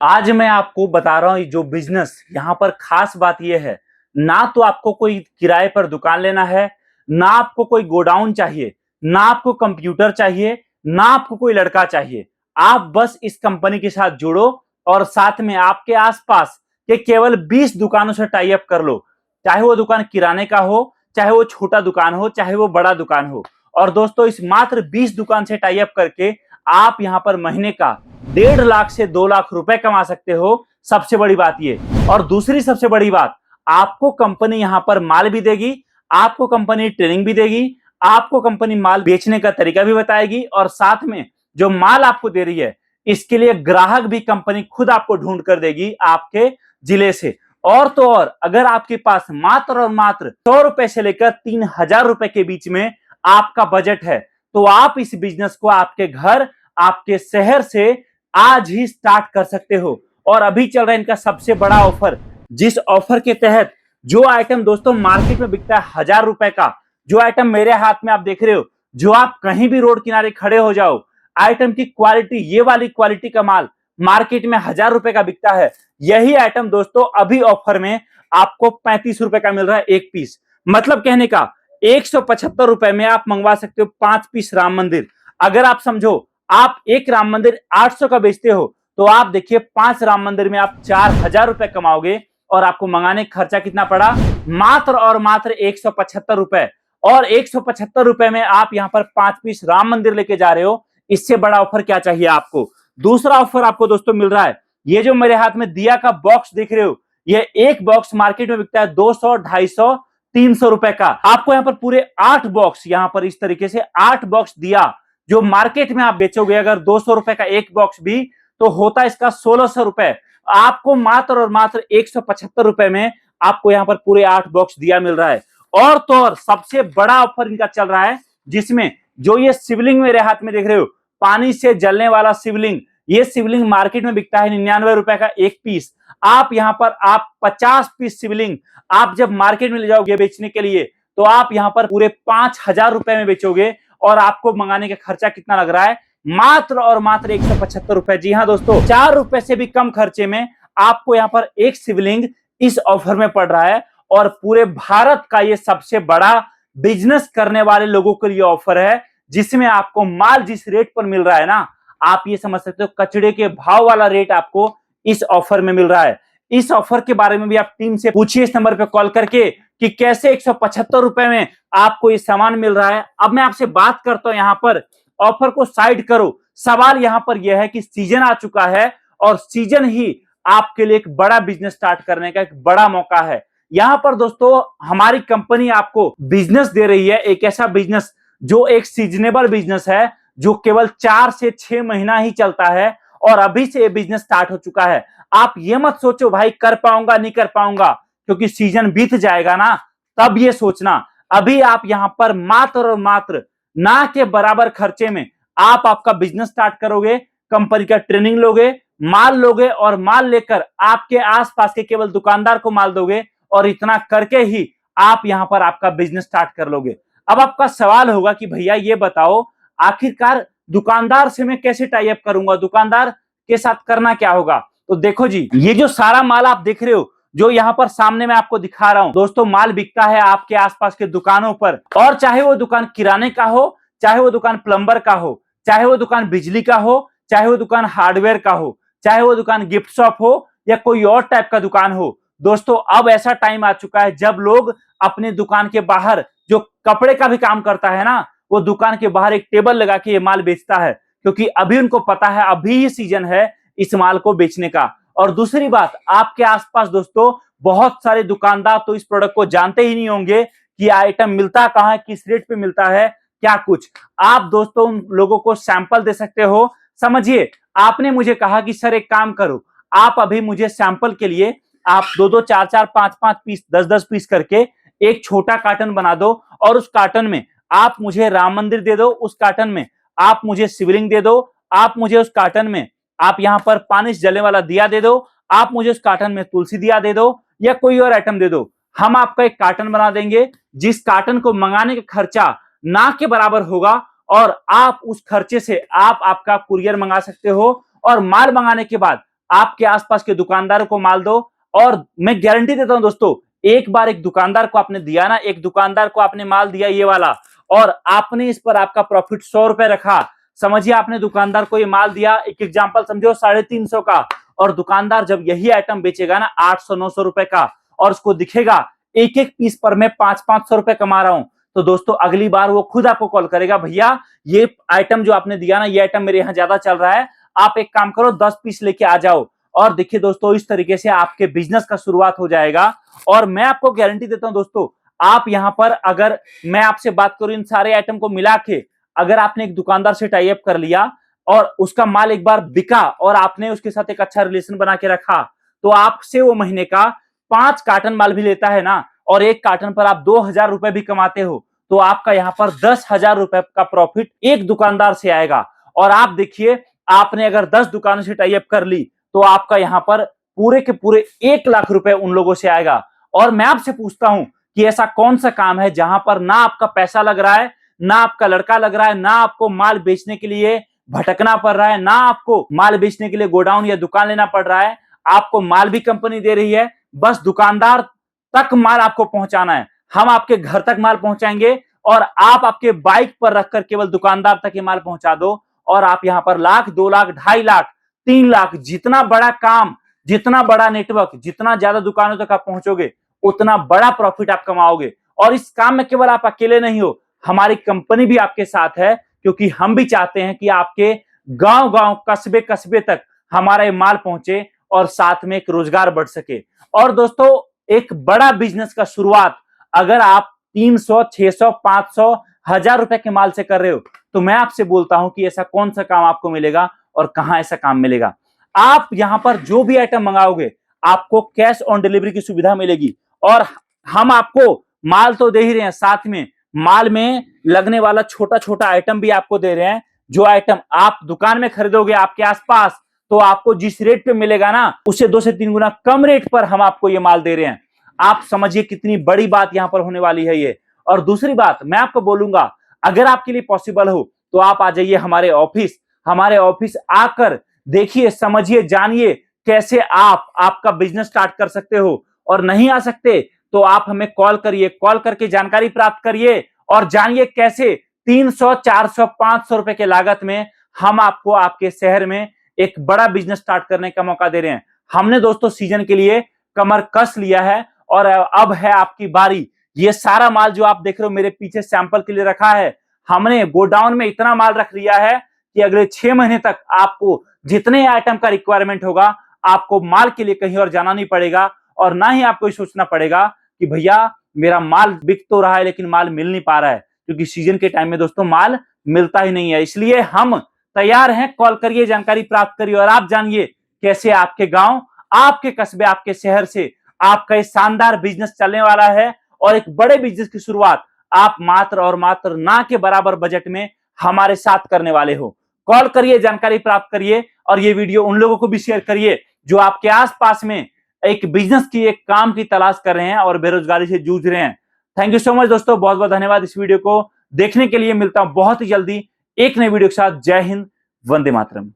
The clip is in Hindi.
आज मैं आपको बता रहा हूं जो बिजनेस यहाँ पर खास बात यह है, ना तो आपको कोई किराए पर दुकान लेना है, ना आपको कोई गोडाउन चाहिए, ना आपको कंप्यूटर चाहिए, ना आपको कोई लड़का चाहिए। आप बस इस कंपनी के साथ जुड़ो और साथ में आपके आसपास के केवल 20 दुकानों से टाई अप कर लो। चाहे वो दुकान किराने का हो, चाहे वो छोटा दुकान हो, चाहे वो बड़ा दुकान हो। और दोस्तों, इस मात्र 20 दुकान से टाई अप करके आप यहाँ पर महीने का 1.5 लाख से 2 लाख रुपए कमा सकते हो। सबसे बड़ी बात ये, और दूसरी सबसे बड़ी बात, आपको कंपनी यहां पर माल भी देगी, आपको कंपनी ट्रेनिंग भी देगी, आपको कंपनी माल बेचने का तरीका भी बताएगी, और साथ में जो माल आपको दे रही है इसके लिए ग्राहक भी कंपनी खुद आपको ढूंढ कर देगी आपके जिले से। और तो और, अगर आपके पास मात्र और मात्र 100 रुपए से लेकर 3,000 रुपए के बीच में आपका बजट है, तो आप इस बिजनेस को आपके घर, आपके शहर से आज ही स्टार्ट कर सकते हो। और अभी चल रहा है इनका सबसे बड़ा ऑफर, जिस ऑफर के तहत जो आइटम दोस्तों मार्केट में बिकता है 1,000 रुपए का, जो आइटम मेरे हाथ में आप देख रहे हो, जो आप कहीं भी रोड किनारे खड़े हो जाओ, आइटम की क्वालिटी, ये वाली क्वालिटी का माल मार्केट में 1,000 रुपए का बिकता है, यही आइटम दोस्तों अभी ऑफर में आपको 35 रुपए का मिल रहा है एक पीस। मतलब कहने का 175 रुपए में आप मंगवा सकते हो 5 पीस राम मंदिर। अगर आप समझो आप एक राम मंदिर 800 का बेचते हो, तो आप देखिए 5 राम मंदिर में आप 4,000 रुपए कमाओगे। और आपको मंगाने का खर्चा कितना पड़ा? मात्र और मात्र 175 रुपए। और 175 रुपए में आप यहां पर 5 पीस राम मंदिर लेके जा रहे हो। इससे बड़ा ऑफर क्या चाहिए आपको? दूसरा ऑफर आपको दोस्तों मिल रहा है, ये जो मेरे हाथ में दिया का बॉक्स देख रहे हो, ये एक बॉक्स मार्केट में बिकता है 200, 250, 300 रुपए का। आपको यहाँ पर पूरे 8 बॉक्स, यहाँ पर इस तरीके से 8 बॉक्स दिया, जो मार्केट में आप बेचोगे अगर 200 रुपए का एक बॉक्स भी, तो होता है इसका 1,600 रुपए। आपको मात्र और मात्र 175 रुपए में आपको यहाँ पर पूरे 8 बॉक्स दिया मिल रहा है। और तो और सबसे बड़ा ऑफर इनका चल रहा है, जिसमें जो ये शिवलिंग मेरे हाथ में देख रहे हो, पानी से जलने वाला शिवलिंग, ये शिवलिंग मार्केट में बिकता है 99 रुपए का एक पीस। आप यहाँ पर आप 50 पीस शिवलिंग आप जब मार्केट में ले जाओगे बेचने के लिए, तो आप यहाँ पर पूरे 5,000 रुपए में बेचोगे। और आपको मंगाने का खर्चा कितना लग रहा है? मात्र और मात्र 175 रुपए। जी हाँ दोस्तों, 4 रुपए से भी कम खर्चे में आपको यहाँ पर एक शिवलिंग इस ऑफर में पड़ रहा है। और पूरे भारत का ये सबसे बड़ा बिजनेस करने वाले लोगों के लिए ऑफर है, जिसमें आपको माल जिस रेट पर मिल रहा है ना, आप ये समझ सकते हो कचड़े के भाव वाला रेट आपको इस ऑफर में मिल रहा है। इस ऑफर के बारे में भी आप टीम से पूछिए इस नंबर पे कॉल करके कि कैसे 175 रुपए में आपको ये सामान मिल रहा है। अब मैं आपसे बात करता हूं, यहाँ पर ऑफर को साइड करो। सवाल यहाँ पर यह है कि सीजन आ चुका है, और सीजन ही आपके लिए एक बड़ा बिजनेस स्टार्ट करने का एक बड़ा मौका है। यहाँ पर दोस्तों हमारी कंपनी आपको बिजनेस दे रही है, एक ऐसा बिजनेस जो एक सीजनेबल बिजनेस है, जो केवल 4 से 6 महीना ही चलता है। और अभी से ये बिजनेस स्टार्ट हो चुका है। आप ये मत सोचो भाई कर पाऊंगा नहीं कर पाऊंगा, क्योंकि सीजन बीत जाएगा ना, तब ये सोचना। अभी आप यहां पर मात्र और मात्र ना के बराबर खर्चे में आप आपका बिजनेस स्टार्ट करोगे, कंपनी का ट्रेनिंग लोगे, माल लोगे, और माल लेकर आपके आसपास के केवल दुकानदार को माल दोगे, और इतना करके ही आप यहां पर आपका बिजनेस स्टार्ट कर लोगे। अब आपका सवाल होगा कि भैया ये बताओ, आखिरकार दुकानदार से मैं कैसे टाई अप करूंगा, दुकानदार के साथ करना क्या होगा? तो देखो जी, ये जो सारा माल आप देख रहे हो, जो यहाँ पर सामने मैं आपको दिखा रहा हूं दोस्तों, माल बिकता है आपके आसपास के दुकानों पर। और चाहे वो दुकान किराने का हो, चाहे वो दुकान प्लम्बर का हो, चाहे वो दुकान बिजली का हो, चाहे वो दुकान हार्डवेयर का हो, चाहे वो दुकान गिफ्ट शॉप हो, या कोई और टाइप का दुकान हो। दोस्तों अब ऐसा टाइम आ चुका है जब लोग अपने दुकान के बाहर, जो कपड़े का भी काम करता है ना, वो दुकान के बाहर एक टेबल लगा के ये माल बेचता है, क्योंकि अभी उनको पता है अभी ही सीजन है इस माल को बेचने का। और दूसरी बात, आपके आसपास दोस्तों बहुत सारे दुकानदार तो इस प्रोडक्ट को जानते ही नहीं होंगे कि आइटम मिलता कहां है, किस रेट पे मिलता है, क्या कुछ। आप दोस्तों उन लोगों को सैंपल दे सकते हो। समझिए, आपने मुझे कहा कि सर एक काम करो, आप अभी मुझे सैंपल के लिए आप 2-2, 4-4, 5-5 पीस, 10-10 पीस करके एक छोटा कार्टन बना दो, और उस कार्टन में आप मुझे राम मंदिर दे दो, उस कार्टन में आप मुझे शिवलिंग दे दो, आप मुझे उस कार्टन में आप यहां पर पानी से जलने वाला दिया दे दो, आप मुझे उस कार्टन में तुलसी दिया दे दो, या कोई और आइटम दे दो। हम आपका एक कार्टन बना देंगे, जिस कार्टन को मंगाने का खर्चा ना के बराबर होगा, और आप उस खर्चे से आप आपका कुरियर मंगा सकते हो। और माल मंगाने के बाद आपके आसपास के दुकानदारों को माल दो। और मैं गारंटी देता हूं दोस्तों, एक बार एक दुकानदार को आपने दिया ना, एक दुकानदार को आपने माल दिया ये वाला, और आपने इस पर आपका प्रॉफिट 100 रुपए रखा, समझिए आपने दुकानदार को ये माल दिया, एक एग्जांपल समझो 350 का, और दुकानदार जब यही आइटम बेचेगा ना 800-900 रुपए का, और उसको दिखेगा एक एक पीस पर मैं 500-500 रुपए कमा रहा हूं, तो दोस्तों अगली बार वो खुद आपको कॉल करेगा, भैया ये आइटम जो आपने दिया ना, ये आइटम मेरे यहाँ ज्यादा चल रहा है, आप एक काम करो 10 पीस लेके आ जाओ। और देखिए दोस्तों, इस तरीके से आपके बिजनेस का शुरुआत हो जाएगा। और मैं आपको गारंटी देता हूं दोस्तों, आप यहां पर, अगर मैं आपसे बात करूं इन सारे आइटम को मिला के, अगर आपने एक दुकानदार से टाई अप कर लिया और उसका माल एक बार बिका और आपने उसके साथ एक अच्छा रिलेशन बना के रखा, तो आपसे वो महीने का 5 कार्टन माल भी लेता है ना, और एक कार्टन पर आप 2000 रुपए भी कमाते हो, तो आपका यहां पर 10,000 रुपए का प्रॉफिट एक दुकानदार से आएगा। और आप देखिए, आपने अगर 10 दुकानों से टाई अप कर ली, तो आपका यहां पर पूरे के पूरे 1 लाख रुपए उन लोगों से आएगा। और मैं आपसे पूछता हूं कि ऐसा कौन सा काम है जहां पर ना आपका पैसा लग रहा है, ना आपका लड़का लग रहा है, ना आपको माल बेचने के लिए भटकना पड़ रहा है, ना आपको माल बेचने के लिए गोडाउन या दुकान लेना पड़ रहा है, आपको माल भी कंपनी दे रही है, बस दुकानदार तक माल आपको पहुंचाना है। हम आपके घर तक माल पहुंचाएंगे और आप आपके बाइक पर रखकर केवल दुकानदार तक ये माल पहुंचा दो, और आप यहां पर लाख, 2 लाख, 2.5 लाख, 3 लाख, जितना बड़ा काम, जितना बड़ा नेटवर्क, जितना ज्यादा दुकानों तक आप पहुंचोगे, उतना बड़ा प्रॉफिट आप कमाओगे। और इस काम में केवल आप अकेले नहीं हो, हमारी कंपनी भी आपके साथ है, क्योंकि हम भी चाहते हैं कि आपके गांव गांव, कस्बे कस्बे तक हमारा ये माल पहुंचे और साथ में एक रोजगार बढ़ सके। और दोस्तों, एक बड़ा बिजनेस का शुरुआत अगर आप 300, 600, 500, 1000 रुपए के माल से कर रहे हो, तो मैं आपसे बोलता हूं कि ऐसा कौन सा काम आपको मिलेगा और कहां ऐसा काम मिलेगा। आप यहां पर जो भी आइटम मंगाओगे, आपको कैश ऑन डिलीवरी की सुविधा मिलेगी। और हम आपको माल तो दे ही रहे हैं, साथ में माल में लगने वाला छोटा छोटा आइटम भी आपको दे रहे हैं। जो आइटम आप दुकान में खरीदोगे आपके आसपास, तो आपको जिस रेट पे मिलेगा ना, उससे 2 से 3 गुना कम रेट पर हम आपको ये माल दे रहे हैं। आप समझिए कितनी बड़ी बात यहां पर होने वाली है ये। और दूसरी बात मैं आपको बोलूंगा, अगर आपके लिए पॉसिबल हो तो आप आ जाइए हमारे ऑफिस। हमारे ऑफिस आकर देखिए, समझिए, जानिए कैसे आप आपका बिजनेस स्टार्ट कर सकते हो। और नहीं आ सकते तो आप हमें कॉल करिए, कॉल करके जानकारी प्राप्त करिए और जानिए कैसे 300, 400, 500 रुपए के लागत में हम आपको आपके शहर में एक बड़ा बिजनेस स्टार्ट करने का मौका दे रहे हैं। हमने दोस्तों सीजन के लिए कमर कस लिया है और अब है आपकी बारी। ये सारा माल जो आप देख रहे हो मेरे पीछे सैंपल के लिए रखा है, हमने गोडाउन में इतना माल रख लिया है कि अगले 6 महीने तक आपको जितने आइटम का रिक्वायरमेंट होगा, आपको माल के लिए कहीं और जाना नहीं पड़ेगा। और ना ही आपको सोचना पड़ेगा कि भैया मेरा माल बिक तो रहा है लेकिन माल मिल नहीं पा रहा है, क्योंकि सीजन के टाइम में दोस्तों माल मिलता ही नहीं है। इसलिए हम तैयार हैं, कॉल करिए, जानकारी प्राप्त करिए और आप जानिए कैसे आपके गांव, आपके कस्बे, आपके शहर से आपका ये शानदार बिजनेस चलने वाला है। और एक बड़े बिजनेस की शुरुआत आप मात्र और मात्र ना के बराबर बजट में हमारे साथ करने वाले हो। कॉल करिए, जानकारी प्राप्त करिए और ये वीडियो उन लोगों को भी शेयर करिए जो आपके आसपास में एक बिजनेस की, एक काम की तलाश कर रहे हैं और बेरोजगारी से जूझ रहे हैं। थैंक यू सो मच दोस्तों, बहुत बहुत धन्यवाद इस वीडियो को देखने के लिए। मिलता हूं बहुत ही जल्दी एक नई वीडियो के साथ। जय हिंद, वंदे मातरम।